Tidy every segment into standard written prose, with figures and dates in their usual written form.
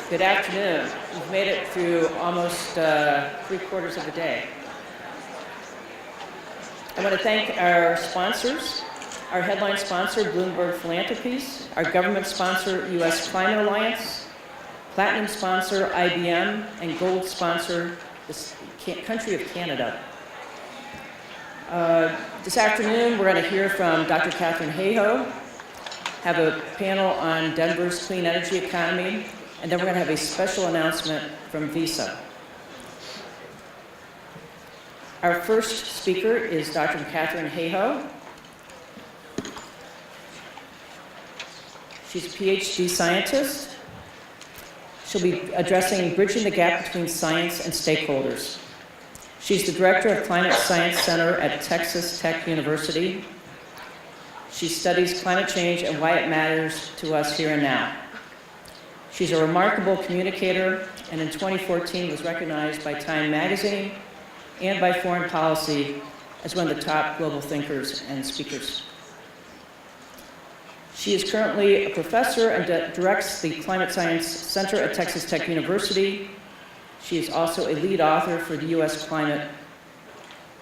Good afternoon. We've made it through almost 3/4 of the day. I want to thank our sponsors, our headline sponsor, Bloomberg Philanthropies, our government sponsor, U.S. Climate Alliance, platinum sponsor, IBM, and gold sponsor, the country of Canada. This afternoon, we're going to hear from Dr. Katharine Hayhoe, have a panel on Denver's clean energy economy, and then we're going to have a special announcement from Visa. Our first speaker is Dr. Katharine Hayhoe. She's a PhD scientist. She'll be addressing bridging the gap between science and stakeholders. She's the director of Climate Science Center at Texas Tech University. She studies climate change and why it matters to us here and now. She's a remarkable communicator, and in 2014 was recognized by Time magazine and by Foreign Policy as one of the top global thinkers and speakers. She is currently a professor and directs the Climate Science Center at Texas Tech University. She is also a lead author for the U.S.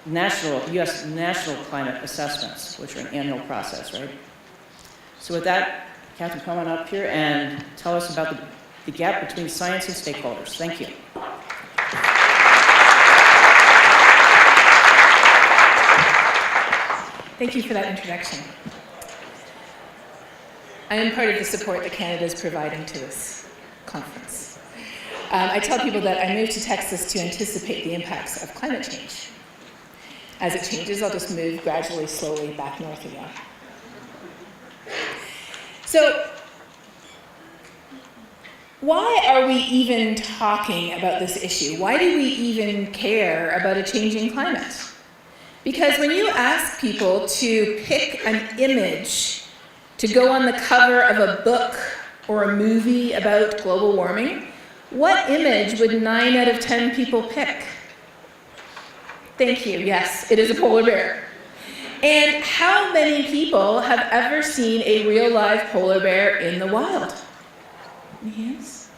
National Climate Assessments, which are an annual process, right? So with that, Katharine, come on up here and tell us about the gap between science and stakeholders. Thank you. Thank you for that introduction. I am part of the support that Canada is providing to this conference. I tell people that I moved to Texas to anticipate the impacts of climate change. As it changes, I'll just move gradually, slowly back north again. So, why are we even talking about this issue? Why do we even care about a changing climate? Because when you ask people to pick an image to go on the cover of a book or a movie about global warming, what image would 9 out of 10 people pick? Thank you, yes, it is a polar bear. And how many people have ever seen a real live polar bear in the wild? Any hands?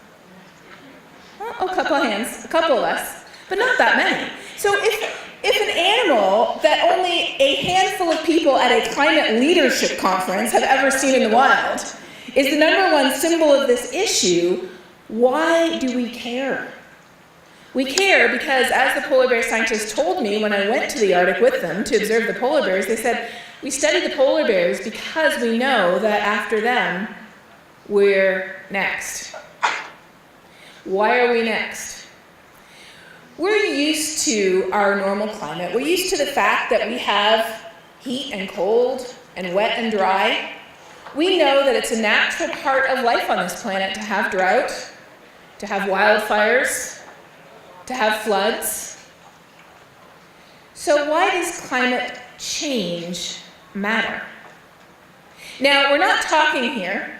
Oh, a couple of hands, a couple less, but not that many. So if an animal that only a handful of people at a climate leadership conference have ever seen in the wild is the #1 symbol of this issue, why do we care? We care because, as the polar bear scientists told me when I went to the Arctic with them to observe the polar bears, they said, we study the polar bears because we know that after them, we're next. Why are we next? We're used to our normal climate. We're used to the fact that we have heat and cold and wet and dry. We know that it's a natural part of life on this planet to have drought, to have wildfires, to have floods. So why does climate change matter? Now, we're not talking here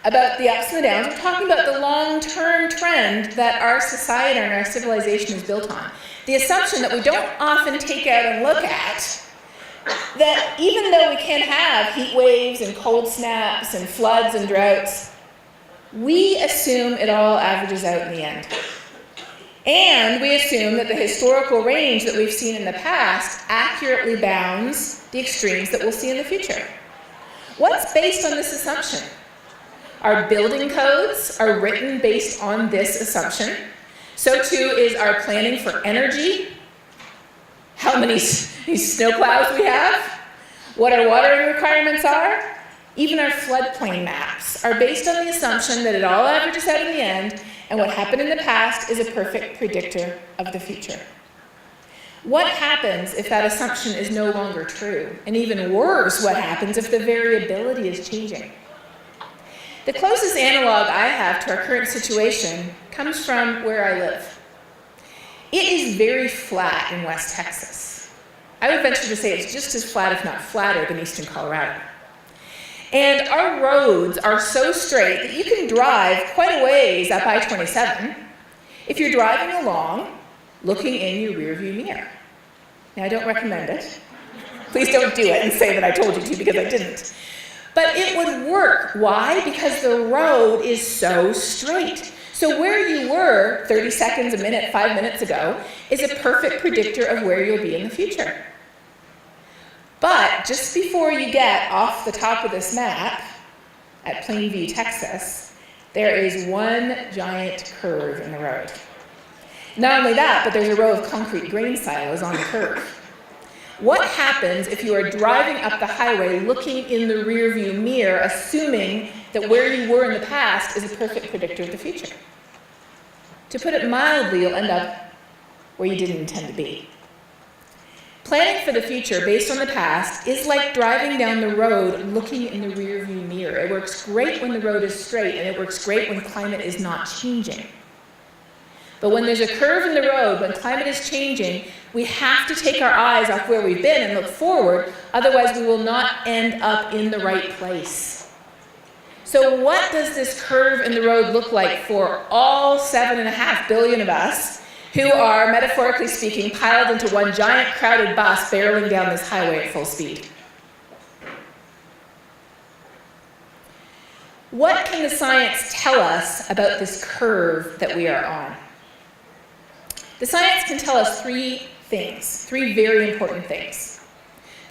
about the ups and the downs. We're talking about the long-term trend that our society and our civilization is built on. The assumption that we don't often take out and look at, that even though we can have heat waves and cold snaps and floods and droughts, we assume it all averages out in the end. And we assume that the historical range that we've seen in the past accurately bounds the extremes that we'll see in the future. What's based on this assumption? Our building codes are written based on this assumption. So too is our planning for energy, how many snow clouds we have, what our watering requirements are. Even our floodplain maps are based on the assumption that it all averages out in the end, and what happened in the past is a perfect predictor of the future. What happens if that assumption is no longer true? And even worse, what happens if the variability is changing? The closest analog I have to our current situation comes from where I live. It is very flat in West Texas. I would venture to say it's just as flat, if not flatter, than eastern Colorado. And our roads are so straight that you can drive quite a ways up I-27 if you're driving along looking in your rearview mirror. Now, I don't recommend it. Please don't do it and say that I told you to, because I didn't. But it would work. Why? Because the road is so straight. So where you were 30 seconds, a minute, 5 minutes ago is a perfect predictor of where you'll be in the future. But just before you get off the top of this map at Plainview, Texas, there is one giant curve in the road. Not only that, but there's a row of concrete grain silos on the curve. What happens if you are driving up the highway looking in the rearview mirror, assuming that where you were in the past is a perfect predictor of the future? To put it mildly, you'll end up where you didn't intend to be. Planning for the future based on the past is like driving down the road looking in the rearview mirror. It works great when the road is straight, and it works great when climate is not changing. But when there's a curve in the road, when climate is changing, we have to take our eyes off where we've been and look forward, otherwise we will not end up in the right place. So what does this curve in the road look like for all 7.5 billion of us who are, metaphorically speaking, piled into one giant crowded bus barreling down this highway at full speed? What can the science tell us about this curve that we are on? The science can tell us three things, three very important things.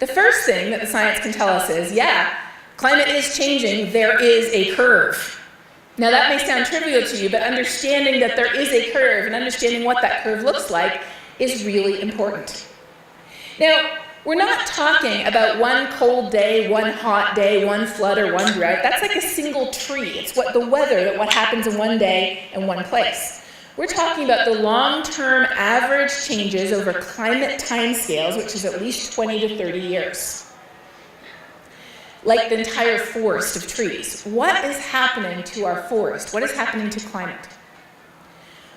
The first thing that the science can tell us is, yeah, climate is changing, there is a curve. Now that may sound trivial to you, but understanding that there is a curve and understanding what that curve looks like is really important. Now, we're not talking about one cold day, one hot day, one flood, or one drought. That's like a single tree. It's what the weather, what happens in one day in one place. We're talking about the long-term average changes over climate timescales, which is at least 20 to 30 years. Like the entire forest of trees. What is happening to our forest? What is happening to climate?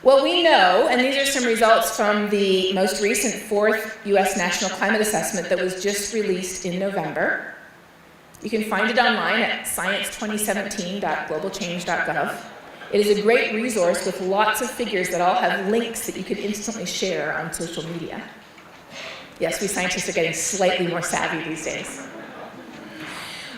Well, we know, and these are some results from the most recent 4th U.S. National Climate Assessment that was just released in November. You can find it online at science2017.globalchange.gov. It is a great resource with lots of figures that all have links that you could instantly share on social media. Yes, we scientists are getting slightly more savvy these days.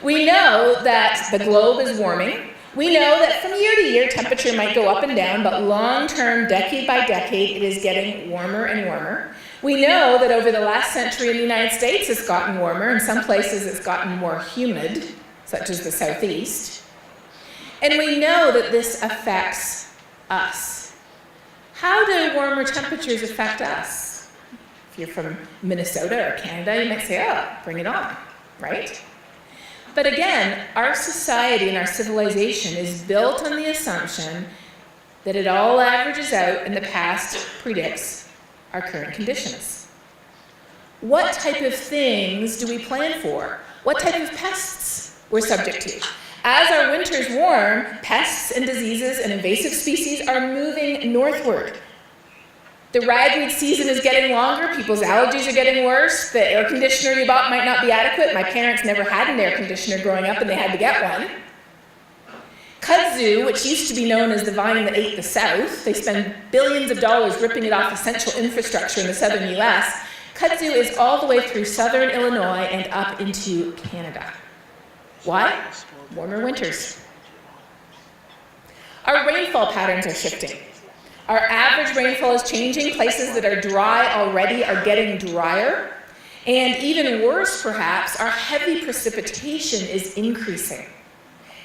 We know that the globe is warming. We know that from year to year, temperature might go up and down, but long-term, decade by decade, it is getting warmer and warmer. We know that over the last century in the United States, it's gotten warmer. In some places, it's gotten more humid, such as the Southeast. And we know that this affects us. How do warmer temperatures affect us? If you're from Minnesota or Canada, you might say, oh, bring it on, right? But again, our society and our civilization is built on the assumption that it all averages out and the past predicts our current conditions. What type of things do we plan for? What type of pests we're subject to? As our winters warm, pests and diseases and invasive species are moving northward. The ragweed season is getting longer, people's allergies are getting worse, the air conditioner you bought might not be adequate. My parents never had an air conditioner growing up and they had to get one. Kudzu, which used to be known as the vine that ate the South, they spend billions of dollars ripping it off essential infrastructure in the southern US. Kudzu is all the way through southern Illinois and up into Canada. Why? Warmer winters. Our rainfall patterns are shifting. Our average rainfall is changing. Places that are dry already are getting drier. And even worse, perhaps, our heavy precipitation is increasing.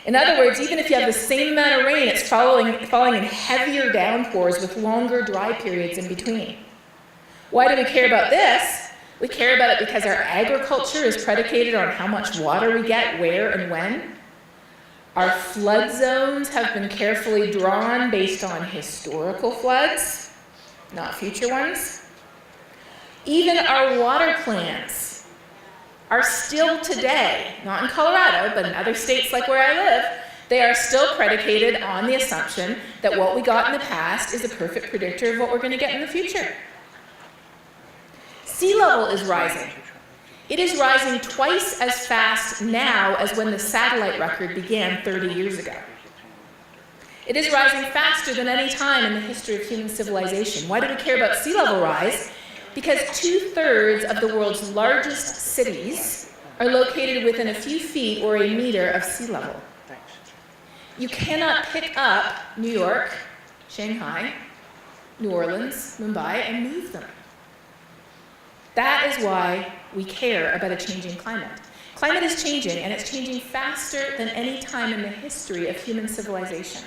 In other words, even if you have the same amount of rain, it's falling in heavier downpours with longer dry periods in between. Why do we care about this? We care about it because our agriculture is predicated on how much water we get, where, and when. Our flood zones have been carefully drawn based on historical floods, not future ones. Even our water plants are still today, not in Colorado, but in other states like where I live, they are still predicated on the assumption that what we got in the past is a perfect predictor of what we're going to get in the future. Sea level is rising. It is rising twice as fast now as when the satellite record began 30 years ago. It is rising faster than any time in the history of human civilization. Why do we care about sea level rise? Because 2/3 of the world's largest cities are located within a few feet or a meter of sea level. You cannot pick up New York, Shanghai, New Orleans, Mumbai, and move them. That is why we care about a changing climate. Climate is changing, and it's changing faster than any time in the history of human civilization.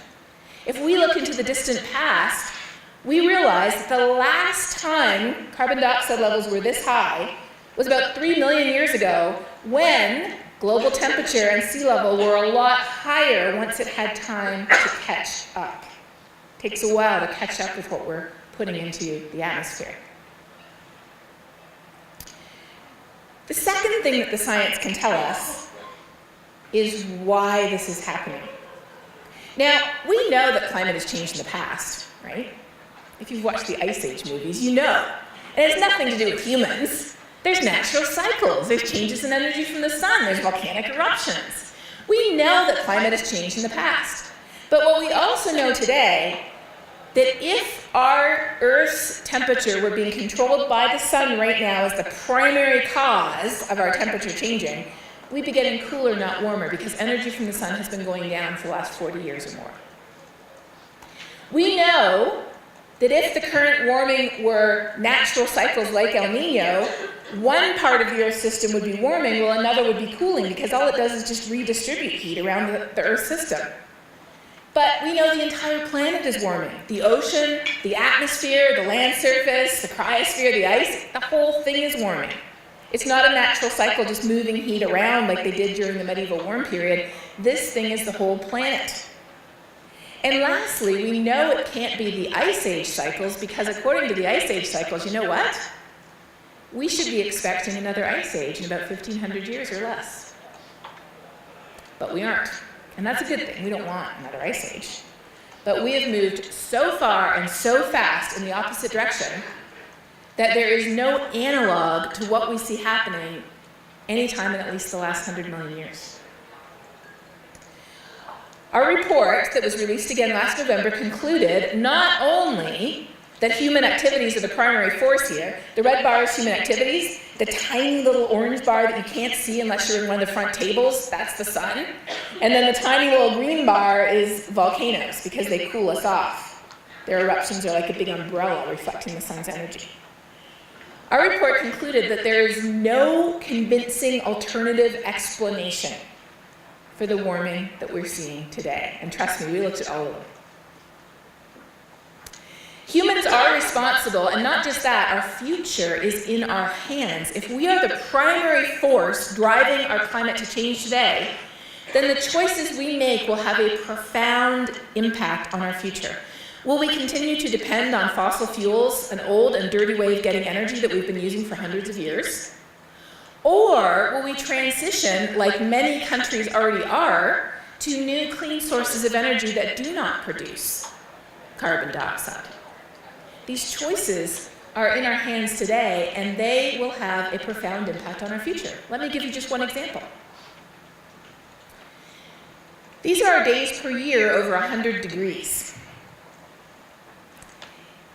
If we look into the distant past, we realize that the last time carbon dioxide levels were this high was about 3 million years ago, when global temperature and sea level were a lot higher once it had time to catch up. It takes a while to catch up with what we're putting into the atmosphere. The second thing that the science can tell us is why this is happening. Now, we know that climate has changed in the past, right? If you've watched the Ice Age movies, you know. And it has nothing to do with humans. There's natural cycles. There's changes in energy from the sun. There's volcanic eruptions. We know that climate has changed in the past. But what we also know today, that if our Earth's temperature were being controlled by the sun right now as the primary cause of our temperature changing, we'd be getting cooler, not warmer, because energy from the sun has been going down for the last 40 years or more. We know that if the current warming were natural cycles like El Nino, one part of the Earth system would be warming, while another would be cooling, because all it does is just redistribute heat around the Earth system. But we know the entire planet is warming. The ocean, the atmosphere, the land surface, the cryosphere, the ice, the whole thing is warming. It's not a natural cycle just moving heat around like they did during the medieval warm period. This thing is the whole planet. And lastly, we know it can't be the Ice Age cycles, because according to the Ice Age cycles, you know what? We should be expecting another Ice Age in about 1,500 years or less. But we aren't. And that's a good thing. We don't want another Ice Age. But we have moved so far and so fast in the opposite direction that there is no analog to what we see happening anytime in at least the last 100 million years. Our report that was released again last November concluded not only that human activities are the primary force here. The red bar is human activities. The tiny little orange bar that you can't see unless you're in one of the front tables, that's the sun. And then the tiny little green bar is volcanoes, because they cool us off. Their eruptions are like a big umbrella reflecting the sun's energy. Our report concluded that there is no convincing alternative explanation for the warming that we're seeing today. And trust me, we looked at all of them. Humans are responsible, and not just that, our future is in our hands. If we are the primary force driving our climate to change today, then the choices we make will have a profound impact on our future. Will we continue to depend on fossil fuels, an old and dirty way of getting energy that we've been using for hundreds of years? Or will we transition, like many countries already are, to new clean sources of energy that do not produce carbon dioxide? These choices are in our hands today, and they will have a profound impact on our future. Let me give you just one example. These are our days per year over 100 degrees.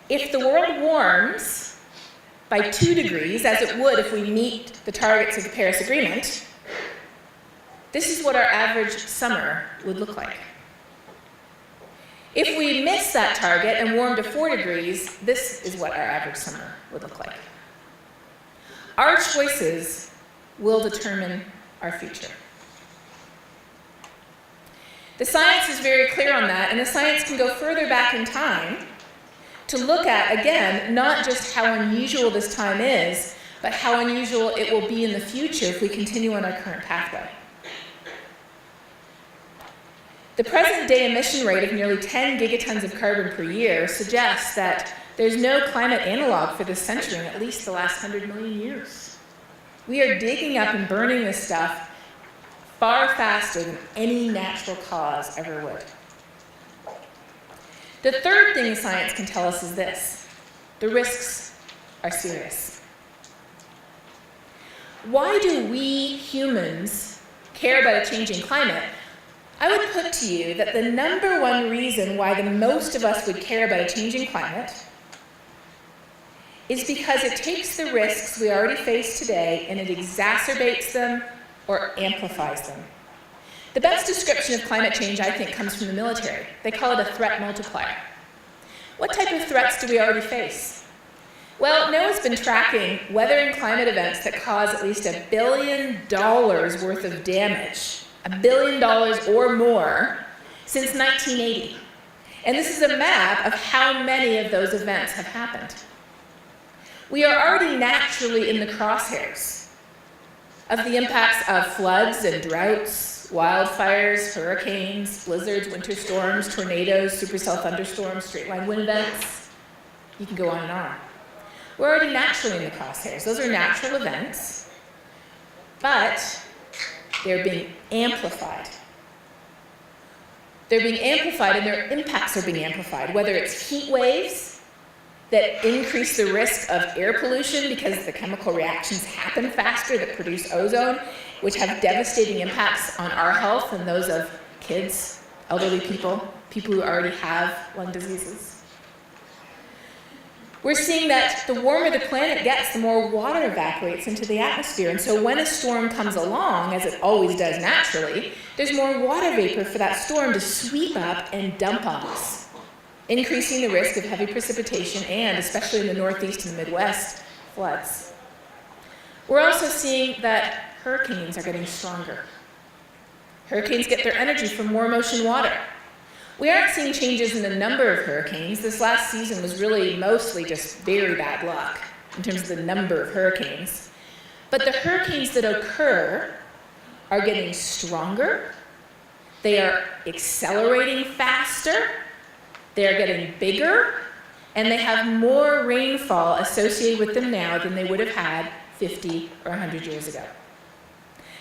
If the world warms by 2 degrees, as it would if we meet the targets of the Paris Agreement, this is what our average summer would look like. If we miss that target and warm to 4 degrees, this is what our average summer would look like. Our choices will determine our future. The science is very clear on that, and the science can go further back in time to look at, again, not just how unusual this time is, but how unusual it will be in the future if we continue on our current pathway. The present day emission rate of nearly 10 gigatons of carbon per year suggests that there's no climate analog for this century in at least the last 100 million years. We are digging up and burning this stuff far faster than any natural cause ever would. The third thing science can tell us is this: the risks are serious. Why do we humans care about a changing climate? I would put to you that the number one reason why the most of us would care about a changing climate is because it takes the risks we already face today and it exacerbates them or amplifies them? The best description of climate change, I think, comes from the military. They call it a threat multiplier. What type of threats do we already face? Well, NOAA's been tracking weather and climate events that cause at least $1 billion worth of damage, $1 billion or more, since 1980. And this is a map of how many of those events have happened. We are already naturally in the crosshairs of the impacts of floods and droughts, wildfires, hurricanes, blizzards, winter storms, tornadoes, supercell thunderstorms, straight-line wind events. You can go on and on. We're already naturally in the crosshairs. Those are natural events, but they're being amplified. They're being amplified and their impacts are being amplified, whether it's heat waves that increase the risk of air pollution because the chemical reactions happen faster that produce ozone, which have devastating impacts on our health and those of kids, elderly people, people who already have lung diseases. We're seeing that the warmer the planet gets, the more water evaporates into the atmosphere. And so when a storm comes along, as it always does naturally, there's more water vapor for that storm to sweep up and dump on us, increasing the risk of heavy precipitation and, especially in the Northeast and the Midwest, floods. We're also seeing that hurricanes are getting stronger. Hurricanes get their energy from warm ocean water. We aren't seeing changes in the number of hurricanes. This last season was really mostly just very bad luck in terms of the number of hurricanes. But the hurricanes that occur are getting stronger, they are accelerating faster, they are getting bigger, and they have more rainfall associated with them now than they would have had 50 or 100 years ago.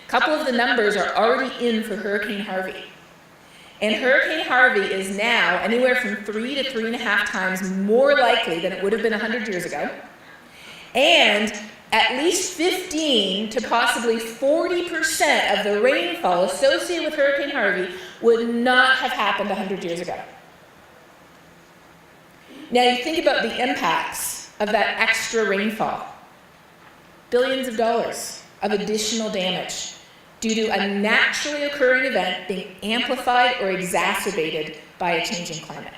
A couple of the numbers are already in for Hurricane Harvey. And Hurricane Harvey is now anywhere from 3 to 3.5 times more likely than it would have been 100 years ago. And at least 15 to possibly 40% of the rainfall associated with Hurricane Harvey would not have happened 100 years ago. Now you think about the impacts of that extra rainfall. Billions of dollars of additional damage due to a naturally occurring event being amplified or exacerbated by a changing climate.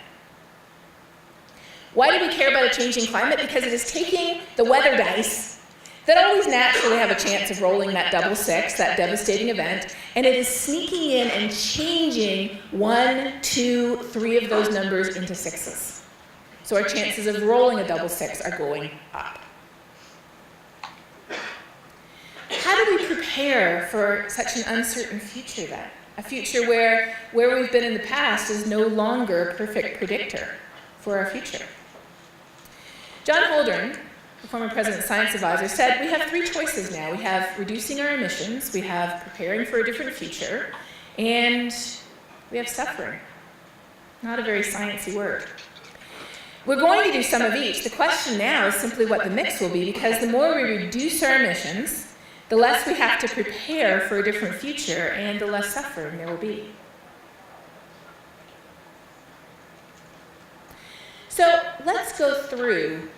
Why do we care about a changing climate? Because it is taking the weather dice that always naturally have a chance of rolling that double six, that devastating event, and it is sneaking in and changing 1, 2, 3 of those numbers into sixes. So our chances of rolling a double six are going up. How do we prepare for such an uncertain future then? A future where we've been in the past is no longer a perfect predictor for our future. John Holdren, the former president's science advisor, said we have 3 choices now. We have reducing our emissions, we have preparing for a different future, and we have suffering. Not a very sciencey word. We're going to do some of each. The question now is simply what the mix will be, because the more we reduce our emissions, the less we have to prepare for a different future, and the less suffering there will be. So let's go through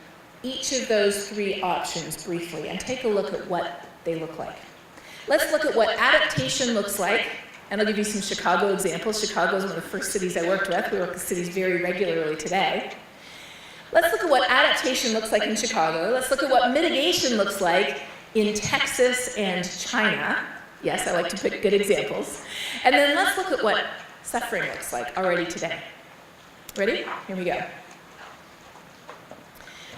each of those 3 options briefly and take a look at what they look like. Let's look at what adaptation looks like, and I'll give you some Chicago examples. Chicago is one of the first cities I worked with. We work with cities very regularly today. Let's look at what adaptation looks like in Chicago. Let's look at what mitigation looks like in Texas and China. Yes, I like to pick good examples. And then let's look at what suffering looks like already today. Ready? Here we go.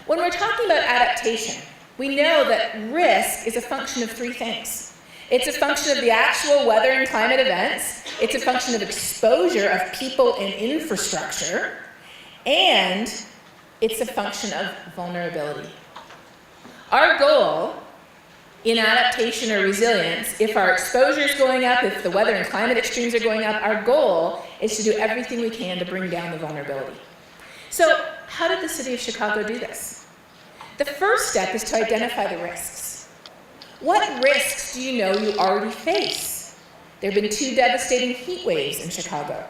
When we're talking about adaptation, we know that risk is a function of 3 things. It's a function of the actual weather and climate events, it's a function of exposure of people and infrastructure, and it's a function of vulnerability. Our goal in adaptation or resilience, if our exposure is going up, if the weather and climate extremes are going up, our goal is to do everything we can to bring down the vulnerability. So how did the city of Chicago do this? The first step is to identify the risks. What risks do you know you already face? There have been 2 devastating heat waves in Chicago.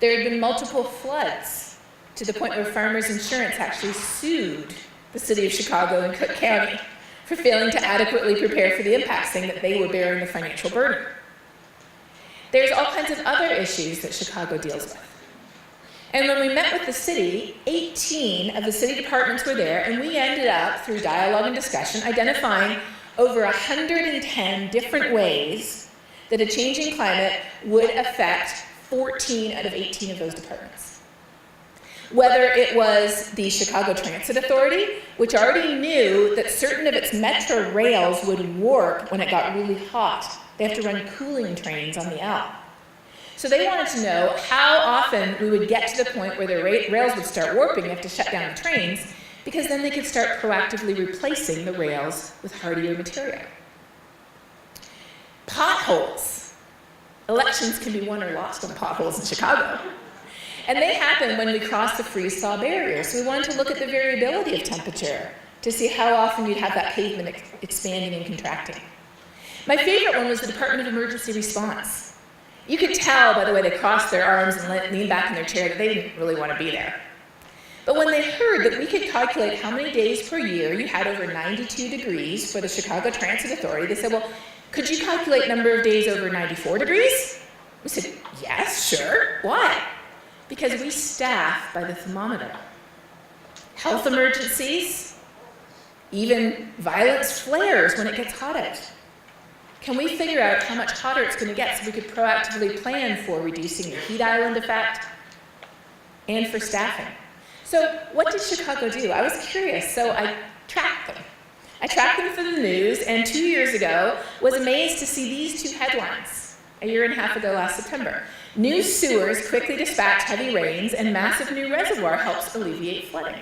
There have been multiple floods to the point where Farmers Insurance actually sued the city of Chicago and Cook County for failing to adequately prepare for the impact, saying that they were bearing the financial burden. There's all kinds of other issues that Chicago deals with. And when we met with the city, 18 of the city departments were there, and we ended up, through dialogue and discussion, identifying over 110 different ways that a changing climate would affect 14 out of 18 of those departments. Whether it was the Chicago Transit Authority, which already knew that certain of its metro rails would warp when it got really hot. They have to run cooling trains on the L. So they wanted to know how often we would get to the point where the rails would start warping. They have to shut down the trains, because then they could start proactively replacing the rails with hardier material. Potholes. Elections can be won or lost on potholes in Chicago. And they happen when we cross the freeze-thaw barrier. So we wanted to look at the variability of temperature to see how often you'd have that pavement expanding and contracting. My favorite one was the Department of Emergency Response. You could tell by the way they crossed their arms and leaned back in their chair that they didn't really want to be there. But when they heard that we could calculate how many days per year you had over 92 degrees for the Chicago Transit Authority, they said, well, could you calculate number of days over 94 degrees? We said, yes, sure. Why? Because we staff by the thermometer. Health emergencies, even violence flares when it gets hot out. Can we figure out how much hotter it's going to get so we could proactively plan for reducing the heat island effect and for staffing? So what did Chicago do? I was curious, so I tracked them. I tracked them for the news, and 2 years ago was amazed to see these two headlines, a year and a half ago last September. New sewers quickly dispatch heavy rains, and massive new reservoir helps alleviate flooding.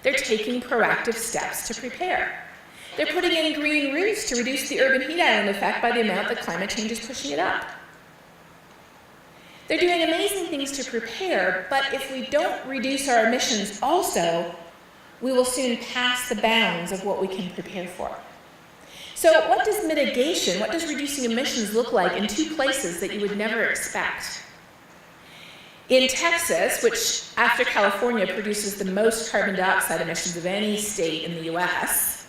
They're taking proactive steps to prepare. They're putting in green roofs to reduce the urban heat island effect by the amount that climate change is pushing it up. They're doing amazing things to prepare, but if we don't reduce our emissions also, we will soon pass the bounds of what we can prepare for. So what does mitigation, what does reducing emissions look like in two places that you would never expect? In Texas, which after California produces the most carbon dioxide emissions of any state in the US,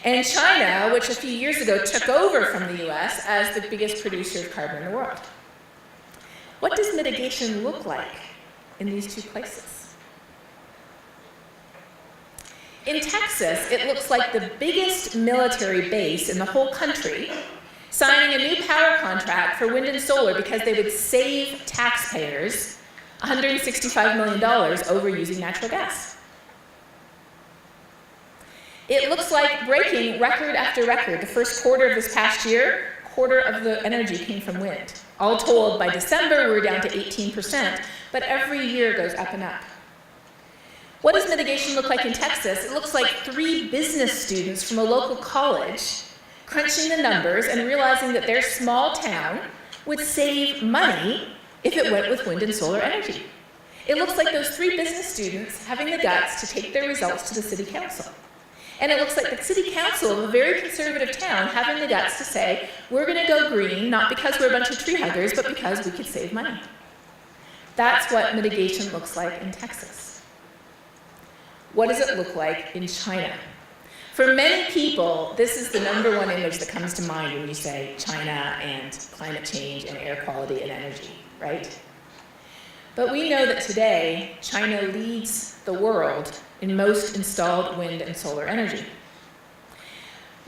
and China, which a few years ago took over from the US as the biggest producer of carbon in the world. What does mitigation look like in these two places? In Texas, it looks like the biggest military base in the whole country signing a new power contract for wind and solar because they would save taxpayers $165 million over using natural gas. It looks like breaking record after record. The first quarter of this past year, quarter of the energy came from wind. All told, by December, we were down to 18%, but every year goes up and up. What does mitigation look like in Texas? It looks like 3 business students from a local college crunching the numbers and realizing that their small town would save money if it went with wind and solar energy. It looks like those 3 business students having the guts to take their results to the city council. And it looks like the city council of a very conservative town having the guts to say, we're going to go green, not because we're a bunch of tree huggers, but because we could save money. That's what mitigation looks like in Texas. What does it look like in China? For many people, this is the #1 image that comes to mind when you say China and climate change and air quality and energy, right? But we know that today, China leads the world in most installed wind and solar energy.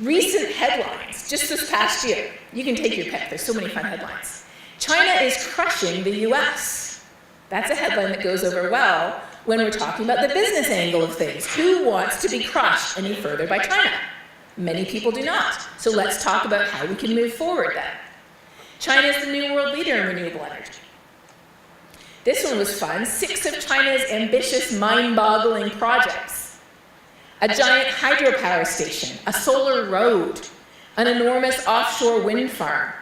Recent headlines, just this past year, you can take your pick, there's so many fun headlines. China is crushing the US. That's a headline that goes over well when we're talking about the business angle of things. Who wants to be crushed any further by China? Many people do not. So let's talk about how we can move forward then. China is the new world leader in renewable energy. This one was fun. 6 of China's ambitious, mind-boggling projects. A giant hydropower station, a solar road, an enormous offshore wind farm,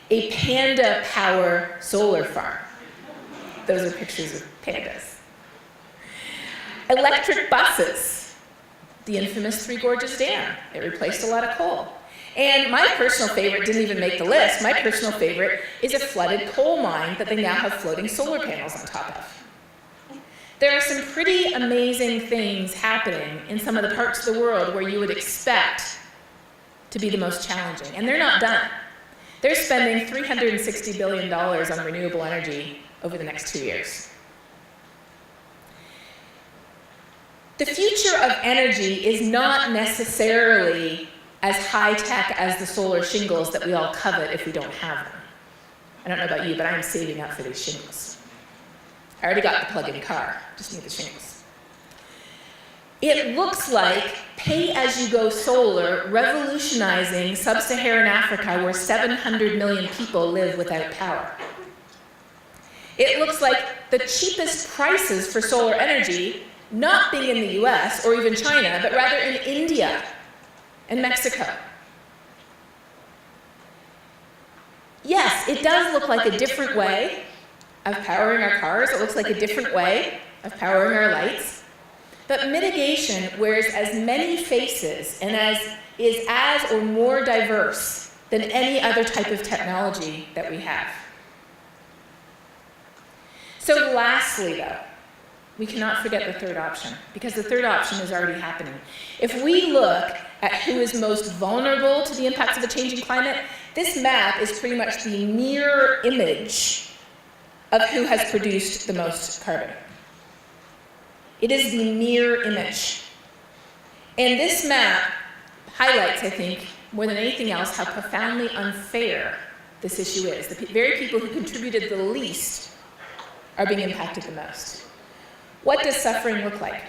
a panda power solar farm. Those are pictures of pandas. Electric buses, the infamous Three Gorges Dam. It replaced a lot of coal. And my personal favorite didn't even make the list. My personal favorite is a flooded coal mine that they now have floating solar panels on top of. There are some pretty amazing things happening in some of the parts of the world where you would expect to be the most challenging, and they're not done. They're spending $360 billion on renewable energy over the next 2 years. The future of energy is not necessarily as high-tech as the solar shingles that we all covet if we don't have them. I don't know about you, but I'm saving up for these shingles. I already got the plug-in car, just need the shingles. It looks like pay-as-you-go solar revolutionizing sub-Saharan Africa where 700 million people live without power. It looks like the cheapest prices for solar energy not being in the US or even China, but rather in India and Mexico. Yes, it does look like a different way of powering our cars. It looks like a different way of powering our lights. But mitigation wears as many faces and is as or more diverse than any other type of technology that we have. So lastly, though, we cannot forget the third option, because the third option is already happening. If we look at who is most vulnerable to the impacts of a changing climate, this map is pretty much the mirror image of who has produced the most carbon. It is the mirror image. And this map highlights, I think, more than anything else, how profoundly unfair this issue is. The very people who contributed the least are being impacted the most. What does suffering look like?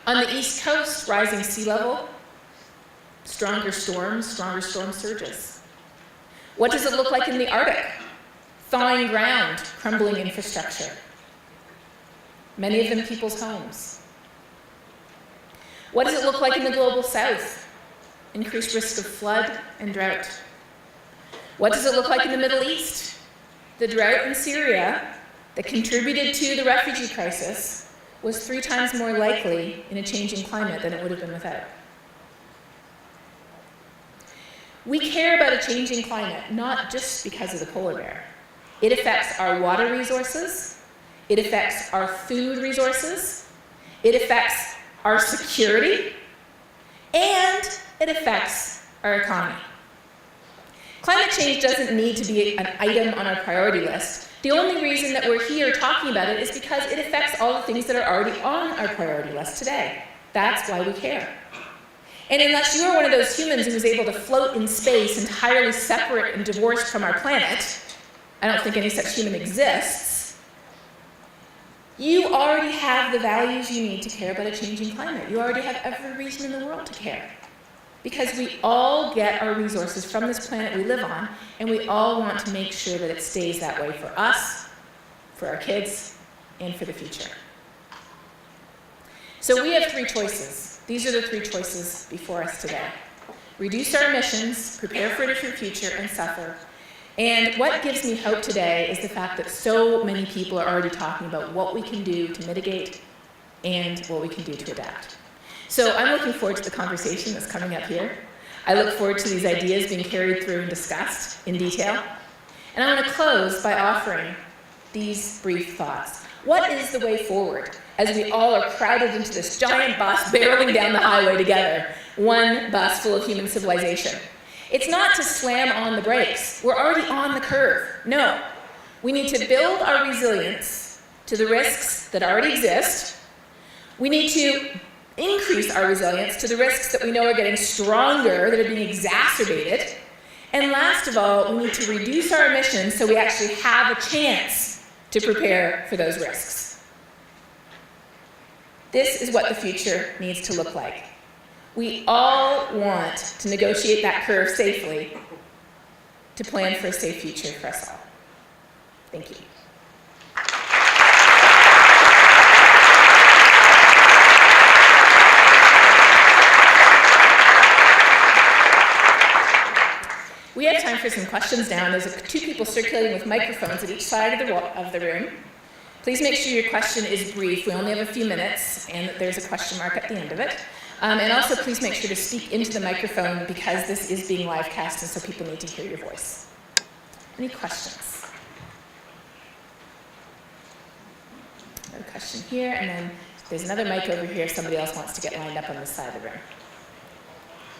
On the East Coast, rising sea level, stronger storm surges. What does it look like in the Arctic? Thawing ground, crumbling infrastructure. Many of them people's homes. What does it look like in the global south? Increased risk of flood and drought. What does it look like in the Middle East? The drought in Syria that contributed to the refugee crisis was 3 times more likely in a changing climate than it would have been without. We care about a changing climate, not just because of the polar bear. It affects our water resources, it affects our food resources, it affects our security, and it affects our economy. Climate change doesn't need to be an item on our priority list. The only reason that we're here talking about it is because it affects all the things that are already on our priority list today. That's why we care. And unless you are one of those humans who is able to float in space entirely separate and divorced from our planet, I don't think any such human exists, you already have the values you need to care about a changing climate. You already have every reason in the world to care. Because we all get our resources from this planet we live on, and we all want to make sure that it stays that way for us, for our kids, and for the future. So we have 3 choices. These are the 3 choices before us today. Reduce our emissions, prepare for a different future, and suffer. And what gives me hope today is the fact that so many people are already talking about what we can do to mitigate and what we can do to adapt. So I'm looking forward to the conversation that's coming up here. I look forward to these ideas being carried through and discussed in detail. And I want to close by offering these brief thoughts. What is the way forward as we all are crowded into this giant bus barreling down the highway together, one bus full of human civilization? It's not to slam on the brakes. We're already on the curve. No. We need to build our resilience to the risks that already exist. We need to increase our resilience to the risks that we know are getting stronger, that are being exacerbated. And last of all, we need to reduce our emissions so we actually have a chance to prepare for those risks. This is what the future needs to look like. We all want to negotiate that curve safely to plan for a safe future for us all. Thank you. We have time for some questions now. There's 2 people circulating with microphones at each side of the room. Please make sure your question is brief. We only have a few minutes, and that there's a question mark at the end of it. And also, please make sure to speak into the microphone because this is being live cast, and so people need to hear your voice. Any questions? question here, and then there's another mic over here if somebody else wants to get lined up on this side of the room.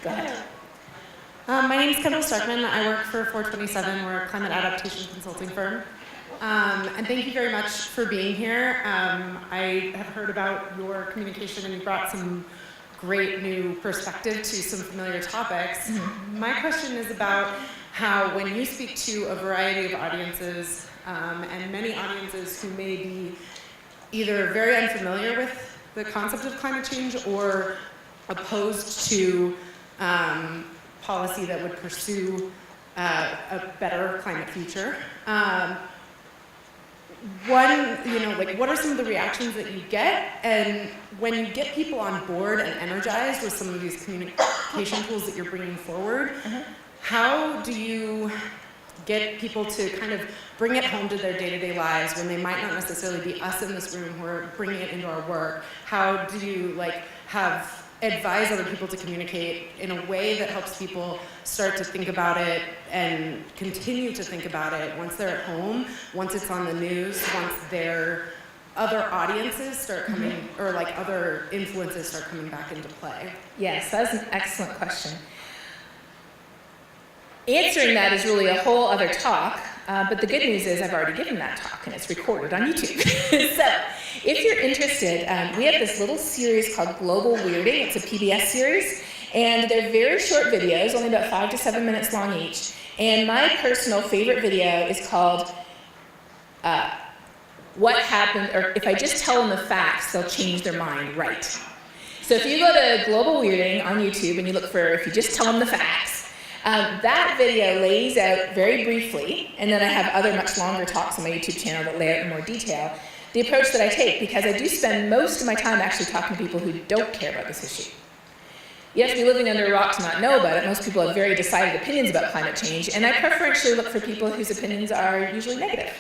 Go ahead. My name is Kendall Starkman. I work for 427. We're a climate adaptation consulting firm. And thank you very much for being here. I have heard about your communication and you brought some great new perspective to some familiar topics. My question is about how when you speak to a variety of audiences, and many audiences who may be either very unfamiliar with the concept of climate change or opposed to policy that would pursue a better climate future. What are some of the reactions that you get? And when you get people on board and energized with some of these communication tools that you're bringing forward, how do you get people to kind of bring it home to their day-to-day lives when they might not necessarily be us in this room who are bringing it into our work? How do you advise other people to communicate in a way that helps people start to think about it and continue to think about it once they're at home, once it's on the news, once their other audiences start coming, or other influences start coming back into play? Yes, that's an excellent question. Answering that is really a whole other talk, but the good news is I've already given that talk and it's recorded on YouTube. So if you're interested, we have this little series called Global Weirding. It's a PBS series, and they're very short videos, only about 5 to 7 minutes long each. And my personal favorite video is called What Happened, or If I Just Tell Them the Facts, They'll Change Their Mind Right. So if you go to Global Weirding on YouTube and you look for If You Just Tell Them the Facts, that video lays out very briefly, and then I have other much longer talks on my YouTube channel that lay out in more detail, the approach that I take, because I do spend most of my time actually talking to people who don't care about this issue. You have to be living under a rock to not know about it. Most people have very decided opinions about climate change, and I preferentially look for people whose opinions are usually negative,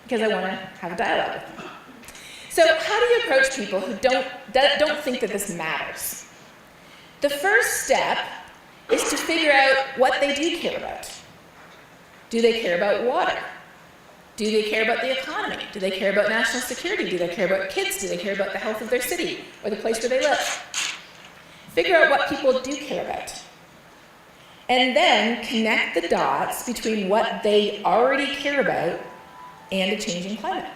because I want to have a dialogue with them. So how do you approach people who don't think that this matters? The first step is to figure out what they do care about. Do they care about water? Do they care about the economy? Do they care about national security? Do they care about kids? Do they care about the health of their city or the place where they live? Figure out what people do care about. And then connect the dots between what they already care about and a changing climate.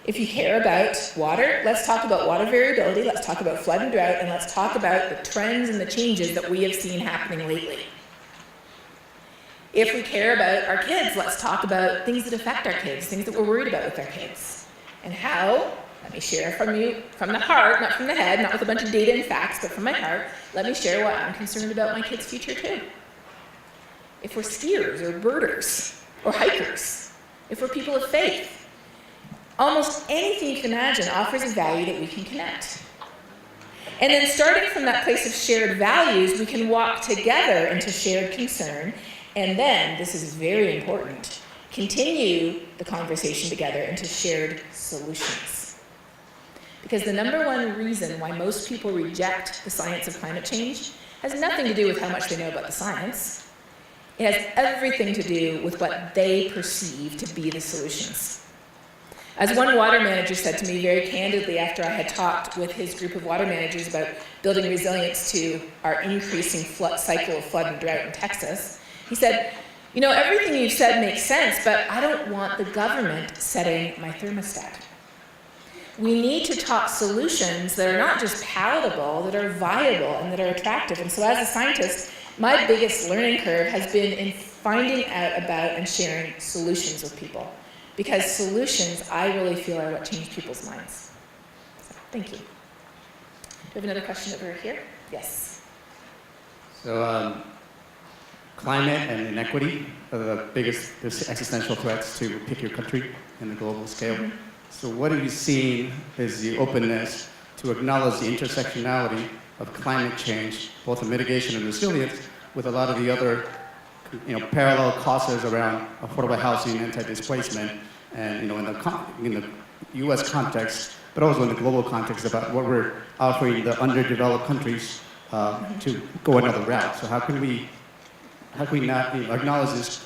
If you care about water, let's talk about water variability, let's talk about flood and drought, and let's talk about the trends and the changes that we have seen happening lately. If we care about our kids, let's talk about things that affect our kids, things that we're worried about with our kids. And how, let me share from you, from the heart, not from the head, not with a bunch of data and facts, but from my heart, let me share what I'm concerned about my kids' future too. If we're skiers or birders or hikers, if we're people of faith, almost anything you can imagine offers a value that we can connect. And then starting from that place of shared values, we can walk together into shared concern, and then, this is very important, continue the conversation together into shared solutions. Because the number one reason why most people reject the science of climate change has nothing to do with how much they know about the science. It has everything to do with what they perceive to be the solutions. As one water manager said to me very candidly after I had talked with his group of water managers about building resilience to our increasing cycle of flood and drought in Texas, he said, you know, everything you've said makes sense, but I don't want the government setting my thermostat. We need to talk solutions that are not just palatable, that are viable and that are attractive. And so as a scientist, my biggest learning curve has been in finding out about and sharing solutions with people. Because solutions, I really feel, are what change people's minds. So, thank you. Do we have another question over here? Yes. So, climate and inequity are the biggest existential threats to pick your country in the global scale. Mm-hmm. So what have you seen is the openness to acknowledge the intersectionality of climate change, both the mitigation and resilience, with a lot of the other parallel causes around affordable housing, anti-displacement, and in the U.S. context, but also in the global context about what we're offering the underdeveloped countries to go another route. So how can we not acknowledge these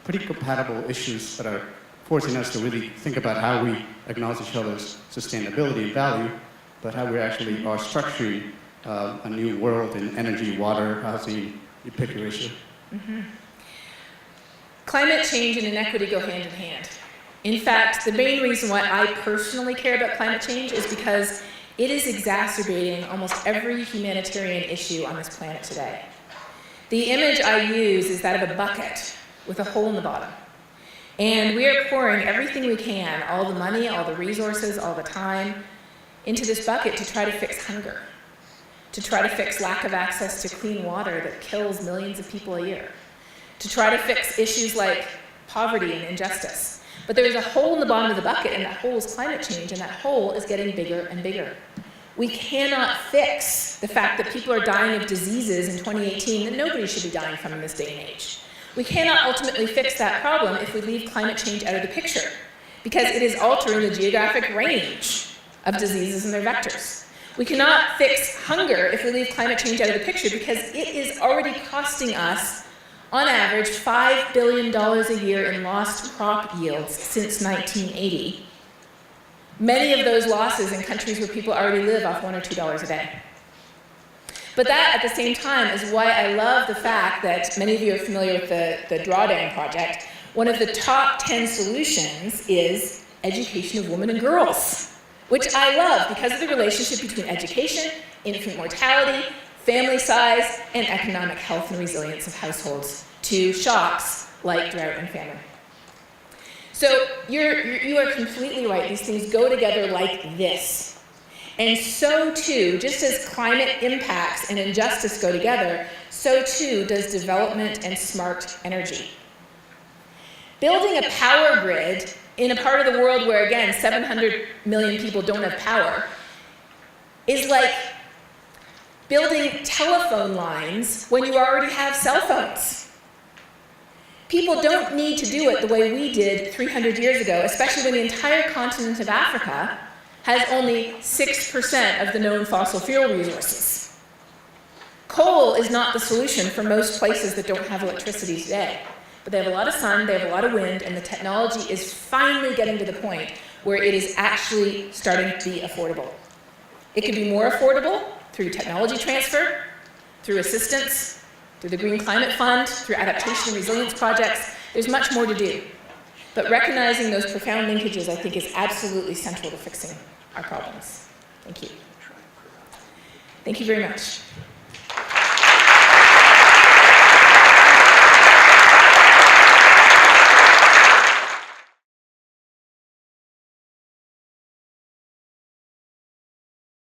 pretty compatible issues that are forcing us to really think about how we acknowledge each other's sustainability and value, but how we actually are structuring a new world in energy, water, housing, you pick your issue. Climate change and inequity go hand in hand. In fact, the main reason why I personally care about climate change is because it is exacerbating almost every humanitarian issue on this planet today. The image I use is that of a bucket with a hole in the bottom. And we are pouring everything we can, all the money, all the resources, all the time, into this bucket to try to fix hunger, to try to fix lack of access to clean water that kills millions of people a year, to try to fix issues like poverty and injustice. But there is a hole in the bottom of the bucket, and that hole is climate change, and that hole is getting bigger and bigger. We cannot fix the fact that people are dying of diseases in 2018 that nobody should be dying from in this day and age. We cannot ultimately fix that problem if we leave climate change out of the picture, because it is altering the geographic range of diseases and their vectors. We cannot fix hunger if we leave climate change out of the picture, because it is already costing us, on average, $5 billion a year in lost crop yields since 1980. Many of those losses in countries where people already live off $1 or $2 a day. But that, at the same time, is why I love the fact that many of you are familiar with the Drawdown Project. One of the top 10 solutions is education of women and girls, which I love because of the relationship between education, infant mortality, family size, and economic health and resilience of households to shocks like drought and famine. So you are completely right. These things go together like this. And so too, just as climate impacts and injustice go together, so too does development and smart energy. Building a power grid in a part of the world where, again, 700 million people don't have power is like building telephone lines when you already have cell phones. People don't need to do it the way we did 300 years ago, especially when the entire continent of Africa has only 6% of the known fossil fuel resources. Coal is not the solution for most places that don't have electricity today. But they have a lot of sun, they have a lot of wind, and the technology is finally getting to the point where it is actually starting to be affordable. It could be more affordable through technology transfer, through assistance, through the Green Climate Fund, through adaptation and resilience projects. There's much more to do. But recognizing those profound linkages, I think, is absolutely central to fixing our problems. Thank you. Thank you very much.